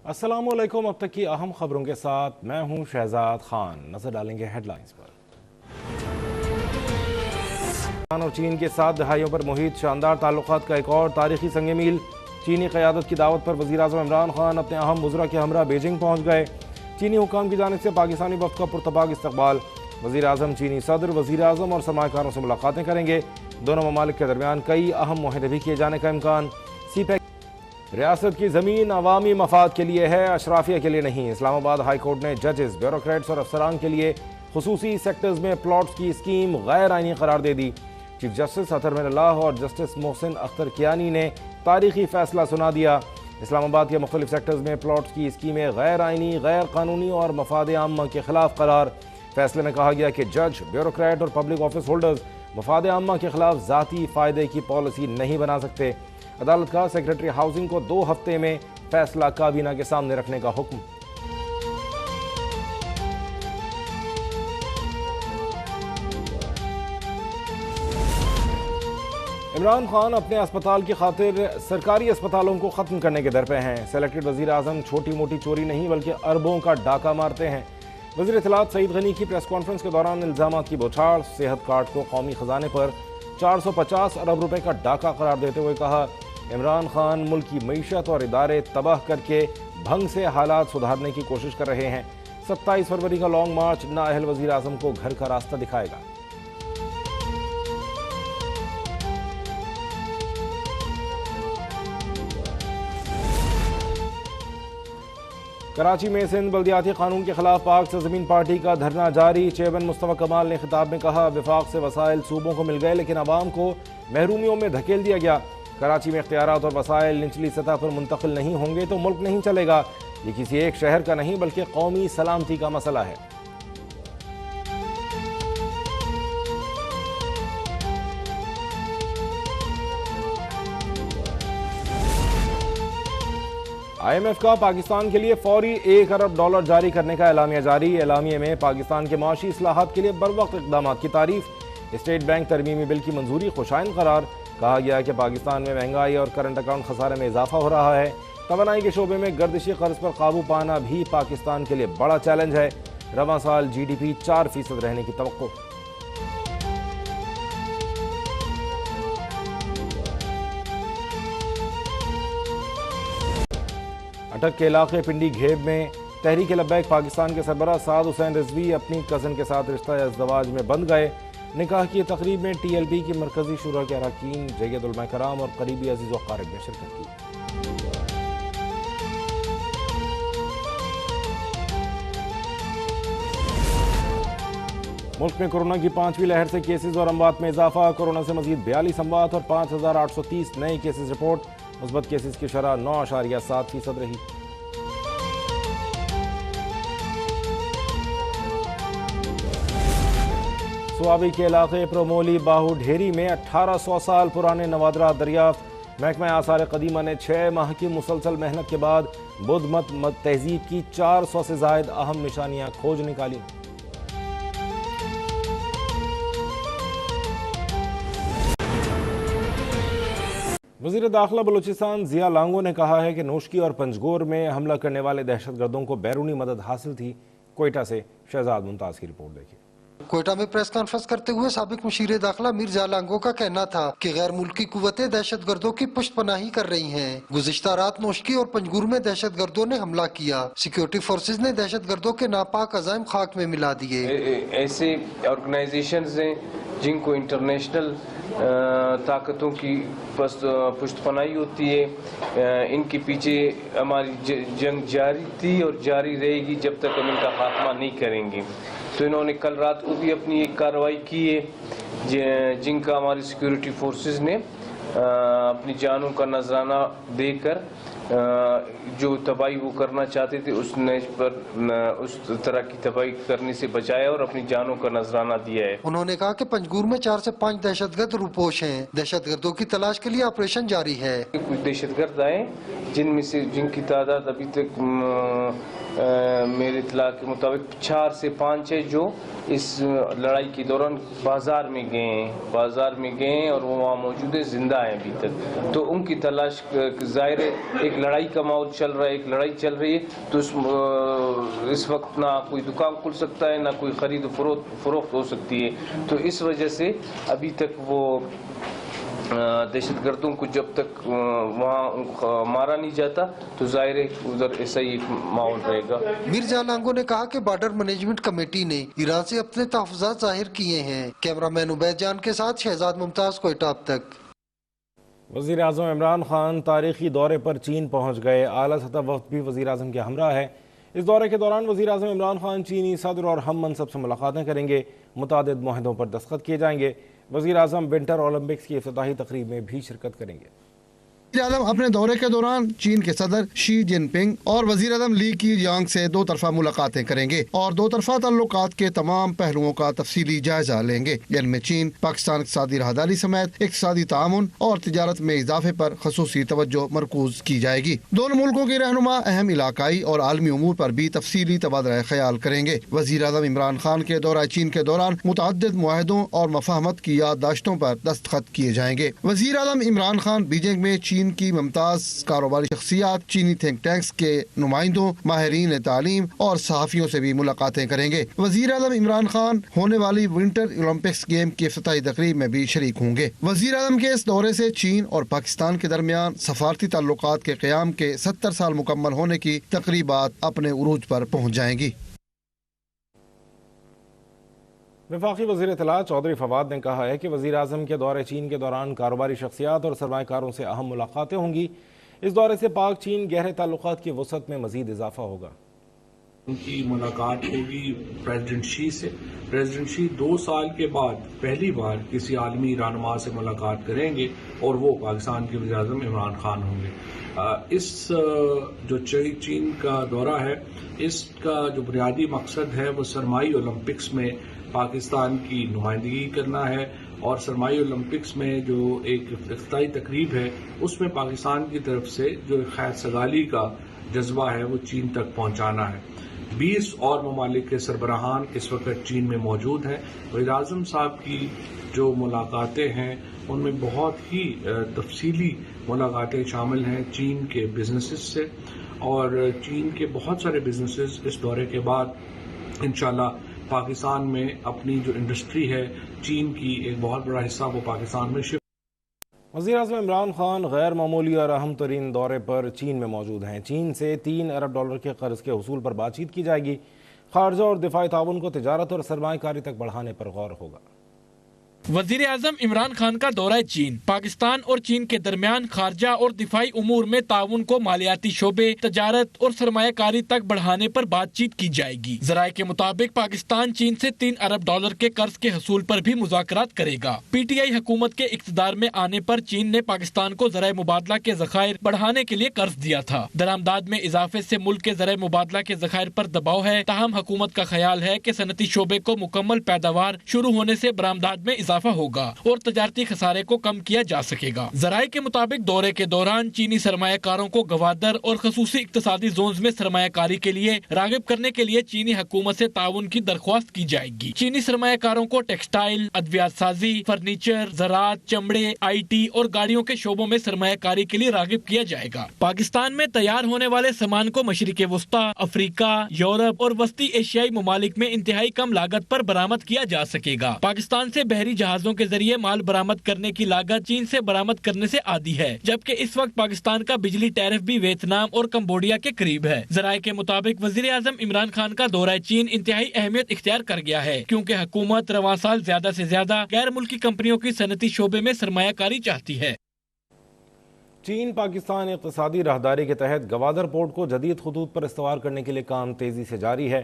अस्सलाम वालेकुम। अब तक की अहम खबरों के साथ मैं हूं शहजाद खान। नजर डालेंगे हेडलाइंस पर। पाकिस्तान और चीन के 7 दहाइयों पर मुहित शानदार ताल्लुकात का एक और तारीखी संग मील। चीनी क़यादत की दावत पर वज़ीर आज़म इमरान खान अपने अहम वज़रा के हमरा बीजिंग पहुँच गए। चीनी हुकाम की जानिब से पाकिस्तानी वफ़द का पुरतपाक इस्तकबाल। वज़ीर आज़म चीनी सदर, वज़ीर आज़म और सरमायाकारों से मुलाकातें करेंगे। दोनों ममालिक के दरमियान कई अहम मुआहदे भी किए जाने का इम्कान। सीपैक रियासत की ज़मीन अवामी मफाद के लिए है, अशराफिया के लिए नहीं। इस्लामाबाद हाई कोर्ट ने जजेस, ब्यूरोक्रेट्स और अफसरान के लिए खुसूसी सेक्टर्स में प्लॉट्स की स्कीम गैर आइनी करार दे दी। चीफ जस्टिस अतहर मिनल्लाह और जस्टिस मोहसिन अख्तर कियानी ने तारीखी फैसला सुना दिया। इस्लामाबाद के मुख्तलिफ सेक्टर्स में प्लॉट्स की स्कीमें गैर आइनी, गैर कानूनी और मफाद आम्मा के खिलाफ करार। फैसले में कहा गया कि जज, ब्यूरोक्रेट और पब्लिक ऑफिस होल्डर्स मफाद आम्मा के खिलाफ ज़ाती फ़ायदे की पॉलिसी नहीं बना सकते। अदालत का सेक्रेटरी हाउसिंग को 2 हफ्ते में फैसला काबीना के सामने रखने का हुक्म। इमरान खान अपने अस्पताल की खातिर सरकारी अस्पतालों को ख़त्म करने के दर पे हैं। सेलेक्टेड वज़ीर आज़म छोटी मोटी चोरी नहीं बल्कि अरबों का डाका मारते हैं। वज़ीर इत्तलात सईद गनी की प्रेस कॉन्फ्रेंस के दौरान इल्ज़ामात की बौछार। सेहत कार्ड को कौमी ख़जाने पर 450 अरब रुपए का डाका करार देते हुए कहा, इमरान खान मुल्क की मईशत और इदारे तबाह करके भंग से हालात सुधारने की कोशिश कर रहे हैं। 27 फरवरी का लॉन्ग मार्च नाअहल वज़ीर आज़म को घर का रास्ता दिखाएगा। कराची में सिंध बल्दियाती कानून के खिलाफ पाक सरजमीन पार्टी का धरना जारी। चेयरमैन मुस्तफा कमाल ने खिताब में कहा, विफाक से वसाइल सूबों को मिल गए लेकिन आवाम को महरूमियों में धकेल दिया गया। कराची में इख्तियारात और वसाइल निचली सतह पर मुंतकिल नहीं होंगे तो मुल्क नहीं चलेगा। ये किसी एक शहर का नहीं बल्कि कौमी सलामती का मसला है। IMF का पाकिस्तान के लिए फौरी $1 अरब जारी करने का एलामिया जारी। एलामिये में पाकिस्तान के माशी इस्लाहात के लिए बरवक्त इक़दाम की तारीफ। स्टेट बैंक तरमीमी बिल की मंजूरी खुशाइन करार। कहा गया है कि पाकिस्तान में महंगाई और करंट अकाउंट खसारे में इजाफा हो रहा है। तवानाई के शोबे में गर्दिशी कर्ज पर काबू पाना भी पाकिस्तान के लिए बड़ा चैलेंज है। रवां साल GDP 4% रहने की तवक्को। अटक के इलाके पिंडी घेब में तहरीक लब्बैक पाकिस्तान के सरबराह साद हुसैन रिजवी अपनी कज़न के साथ रिश्ता इज़्दवाज में बंध गए। निकाह की तकरीब में TLP की मरकजी शुरा के अरकान, जयद उलमा कराम और करीबी अजीज़ व क़ारिब ने शिरकत की। मुल्क में कोरोना की 5वीं लहर से केसेस और अमवात में इजाफा। कोरोना से मजीद 42 अमवात और 5830 नए केसेस रिपोर्ट। मुस्बत केसेस की शरह 9.7% रही। सुआबी के इलाके प्रोमोली बाहू ढेरी में 1800 साल पुराने नवादरा दरियाफ्त। महकमा आसार कदीमा ने 6 माह की मुसलसल मेहनत के बाद बुद्ध मत तहजीब की 400 से जायद अहम निशानियां खोज निकाली। वज़ीर दाखिला बलूचिस्तान ज़िया लांगो ने कहा है कि नोशकी और पंजगोर में हमला करने वाले दहशतगर्दों को बैरूनी मदद हासिल थी। कोयटा से शहजाद मुमताज़ की रिपोर्ट देखिए। कोयटा में प्रेस कॉन्फ्रेंस करते हुए साबिक मुशीर दाखिला मीर ज़िया लांगो का कहना था कि गैर मुल्की कुव्वतें दहशतगर्दों की पुष्टपनाही कर रही हैं। गुज़िश्ता रात नोशकी और पंजगुर में दहशतगर्दों ने हमला किया। सिक्योरिटी फोर्सेज ने दहशतगर्दों के नापाक अज़ाइम खाक में मिला दिए। ऐसे ऑर्गेनाइजेशंस हैं जिनको इंटरनेशनल ताकतों की पुष्टपनाही होती है। इनके पीछे हमारी जंग जारी थी और जारी रहेगी जब तक हम इनका खात्मा नहीं करेंगे। तो इन्होंने कल रात को भी अपनी एक कार्रवाई की है जिनका हमारी सिक्योरिटी फोर्सेस ने अपनी जानों का नजराना देकर जो तबाही वो करना चाहते थे उस तरह की तबाही करने से बचाया और अपनी जानों का नजराना दिया है। उन्होंने कहा कि पंजगुर में 4 से 5 दहशतगर्द रूपोश हैं। दहशतगर्दों की तलाश के लिए ऑपरेशन जारी है। कुछ दहशतगर्द आए जिनमें से जिनकी तादाद अभी तक मेरे इत्तला के मुताबिक 4 से 5 है जो इस लड़ाई के दौरान बाजार में गए हैं और वो वहाँ मौजूद है, जिंदा आए अभी तक, तो उनकी तलाश ज़ाहिर है एक लड़ाई का माहौल चल रहा है, एक लड़ाई चल रही है, तो इस वक्त ना कोई दुकान खुल सकता है, ना कोई ख़रीद फरोख्त हो सकती है, तो इस वजह से अभी तक वो दहशत गर्दों को जब तक वहाँ मारा नहीं जाता तो ज़ाहिर है उधर ऐसा ही एक माहौल रहेगा। मिर्जा लांगो ने कहा कि बॉर्डर मैनेजमेंट कमेटी ने ईरान से अपने तहफ़्फ़ुज़ात ज़ाहिर किए हैं। कैमरामैन उबैद जान के साथ शहजाद मुमताज़, कोयटा। अब तक वज़ीर आज़म इमरान खान तारीखी दौरे पर चीन पहुँच गए। आला सतह वफ़द भी वज़ीर आज़म के हमरा है। इस दौरे के दौरान वज़ीर आज़म इमरान खान चीनी सदर और हम मनसब से मुलाकातें करेंगे। मुतादिद मुआहदों पर दस्तखत किए जाएंगे। वज़ीर आज़म विंटर ओलंपिक्स की इफ्तिताही तकरीब में भी शिरकत करेंगे। वज़ीर आज़म अपने दौरे के दौरान चीन के सदर शी जिनपिंग और वज़ीर आज़म ली कीयांग से दो तरफा मुलाकातें करेंगे और दो तरफा ताल्लुकात के तमाम पहलुओं का तफसीली जायजा लेंगे, जिनमें चीन पाकिस्तान इक़्तिसादी राहदारी समेत इक़्तिसादी तामुन और तिजारत में इजाफे पर ख़ुसूसी तवज्जो मरकूज की जाएगी। दोनों मुल्कों के रहनुमा अहम इलाकाई और आलमी उमूर पर भी तफसीली तबादला ख्याल करेंगे। वज़ीर आज़म इमरान खान के दौरा चीन के दौरान मुतअद्दिद मुआहदों और मफाहमत की याददाश्तों पर दस्तखत किए जाएंगे। वज़ीर आज़म इमरान खान बीजिंग में चीन की मुमताज कारोबारी शख्सियात, चीनी थिंक टैंक्स के नुमाइंदों, माहिरीन तालीम और सहाफ़ियों से भी मुलाकातें करेंगे। वज़ीर आज़म इमरान खान होने वाली विंटर ओलंपिक्स गेम की इफ्तिताही तकरीब में भी शरीक होंगे। वज़ीर आज़म के इस दौरे से चीन और पाकिस्तान के दरमियान सफारती ताल्लुकात के क़याम के 70 साल मुकम्मल होने की तकरीबात अपने उरूज पर पहुँच जाएंगी। वफाकी वज़ीर इत्तलाअ चौधरी फवाद ने कहा है कि वज़ीर आज़म के दौरे चीन के दौरान कारोबारी शख्सियात और सरमायाकारों से अहम मुलाकातें होंगी। इस दौरे से पाक चीन गहरे ताल्लुकात की वसअत में मज़ीद इजाफा होगा। उनकी मुलाकात होगी प्रेसिडेंट शी से। प्रेसिडेंट शी 2 साल के बाद पहली बार किसी आलमी रहनुमा से मुलाकात करेंगे और वो पाकिस्तान के वज़ीर आज़म इमरान खान होंगे। इस जो चीन का दौरा है, इसका जो बुनियादी मकसद है वो सरमाई ओलंपिक्स में पाकिस्तान की नुमाइंदगी करना है और सरमाई ओलंपिक्स में जो एक इफ्तिताही तकरीब है उसमें पाकिस्तान की तरफ से जो खैर सगाली का जज्बा है वो चीन तक पहुंचाना है। 20 और ममालिक के सरबराहान इस वक्त चीन में मौजूद हैं। वज़ीर आज़म साहब की जो मुलाकातें हैं उनमें बहुत ही तफसीली मुलाकातें शामिल हैं चीन के बिजनेसेस से, और चीन के बहुत सारे बिजनेसेस इस दौरे के बाद इंशाल्लाह पाकिस्तान में अपनी जो इंडस्ट्री है चीन की एक बहुत बड़ा हिस्सा वो पाकिस्तान में शिफ्ट। वज़ीर आज़म इमरान खान गैर मामूली और अहम तरीन दौरे पर चीन में मौजूद हैं। चीन से $3 अरब के कर्ज के हुसूल पर बातचीत की जाएगी। खारजा और दिफाई ताउन को तिजारत और सरमायाकारी तक बढ़ाने पर गौर होगा। वजीर आजम इमरान खान का दौरा चीन, पाकिस्तान और चीन के दरमियान खारजा और दिफाई उमूर में ताउन को मालियाती शोबे, तजारत और सरमायाकारी तक बढ़ाने पर बातचीत की जाएगी। जराये के मुताबिक पाकिस्तान चीन से $3 अरब के कर्ज के हसूल पर भी मुज़ाकरात करेगा। PTI हुकूमत के इक़्तिदार में आने पर चीन ने पाकिस्तान को ज़राए मुबादला के ज़खायर बढ़ाने के लिए कर्ज दिया था। दरामदाद में इजाफे से मुल्क के ज़राए मुबादला के ज़खायर पर दबाव है। ताहम हुकूमत का ख्याल है कि सनती शोबे को मुकम्मल पैदावार शुरू होने से बरामदाद में इजाफा होगा और तजारती खसारे को कम किया जा सकेगा। जराये के मुताबिक दौरे के दौरान चीनी सरमायाकारों को गवादर और खसूसी इक्तसादी जोन्स में सरमायाकारी के लिए रागिब करने के लिए चीनी हुकूमत से ताउन की दरख्वास्त की जाएगी। चीनी सरमायाकारों को टेक्सटाइल, अद्वियात साजी, फर्नीचर, ज़राअत, चमड़े, IT और गाड़ियों के शोबों में सरमायाकारी के लिए रागिब किया जाएगा। पाकिस्तान में तैयार होने वाले सामान को मशरिक़े वुस्ता, अफ्रीका, यूरोप और वस्ती एशियाई ममालिक में इंतहाई कम लागत पर बरामद किया जा सकेगा। पाकिस्तान से बहरी जहाजों के जरिए माल बरामद करने की लागत चीन से बरामद करने से आधी है, जबकि इस वक्त पाकिस्तान का बिजली टैरिफ भी वियतनाम और कंबोडिया के करीब है। जराये के मुताबिक वजीर आजम इमरान खान का दौरा चीन इंतहाई अहमियत इख्तियार कर गया है, क्योंकि हुकूमत रवां साल ज्यादा से ज्यादा गैर मुल्की कंपनियों की सनती शोबे में सरमायाकारी चाहती है। चीन पाकिस्तान इक़्तिसादी राहदारी के तहत गवादर पोर्ट को जदीद खतूत पर इस्तेमाल करने के लिए काम तेजी से जारी है।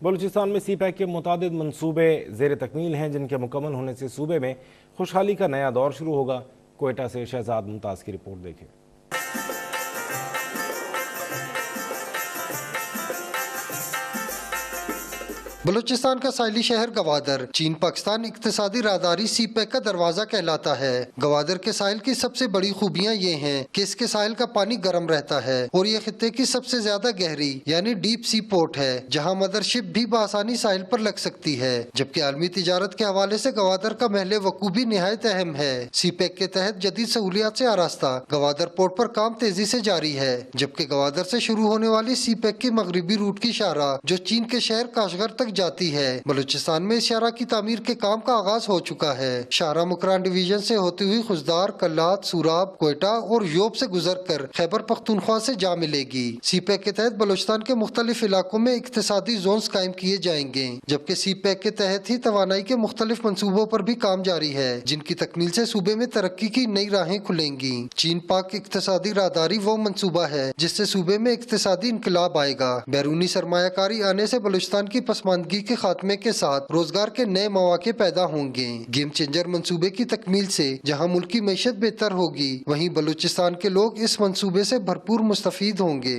बलूचिस्तान में CPEC के मुतादिद मनसूबे ज़ेर तकमील हैं, जिनके मुकम्मल होने से सूबे में खुशहाली का नया दौर शुरू होगा। कोयटा से शहजाद मुमताज़ की रिपोर्ट देखें। बलूचिस्तान का साहिली शहर गवादर चीन पाकिस्तान इक्तिसादी राहदारी सी पैक का दरवाजा कहलाता है। गवादर के साहिल की सबसे बड़ी खूबियां ये हैं कि इसके साहिल का पानी गर्म रहता है और ये खित्ते की सबसे ज्यादा गहरी यानी डीप सी पोर्ट है, जहां मदरशिप भी बआसानी साहिल पर लग सकती है। जबकि आलमी तिजारत के हवाले से गवादर का महल वकू भी निहायत अहम है। सी पैक के तहत जदीद सहूलियात से आरास्ता गवादर पोर्ट पर काम तेजी से जारी है, जबकि गवादर से शुरू होने वाली सी पैक की मगरबी रूट की शाहराह जो चीन के शहर काशगर तक जाती है, बलूचिस्तान में इस शाहराह की तामीर के काम का आगाज हो चुका है। शाहराह मुकरान डिवीजन से होती हुई खुजदार, कल्लात, सूराब, कोयटा और योब से गुजर कर खैबर पख्तूनख्वा से जा मिलेगी। सी पैक के तहत बलूचिस्तान के मुख्तलिफ इलाकों में इक्तिसादी जोन्स कायम किए जाएंगे, जबकि सी पैक के तहत ही तवानाई के मुख्तलिफ मंसूबों पर भी काम जारी है, जिनकी तकमील से सूबे में तरक्की की नई राहें खुलेंगी। चीन पाक इक्तिसादी राहदारी वो मंसूबा है जिससे सूबे में इक्तिसादी इनकलाब आएगा। बैरूनी सरमायाकारी आने से बलूचिस्तान की पसमानदगी के खात्मे के साथ रोजगार के नए मौके पैदा होंगे। गेम चेंजर मंसूबे की तकमील से जहां मुल्क की मईशत बेहतर होगी, वहीं बलूचिस्तान के लोग इस मंसूबे से भरपूर मुस्तफीद होंगे।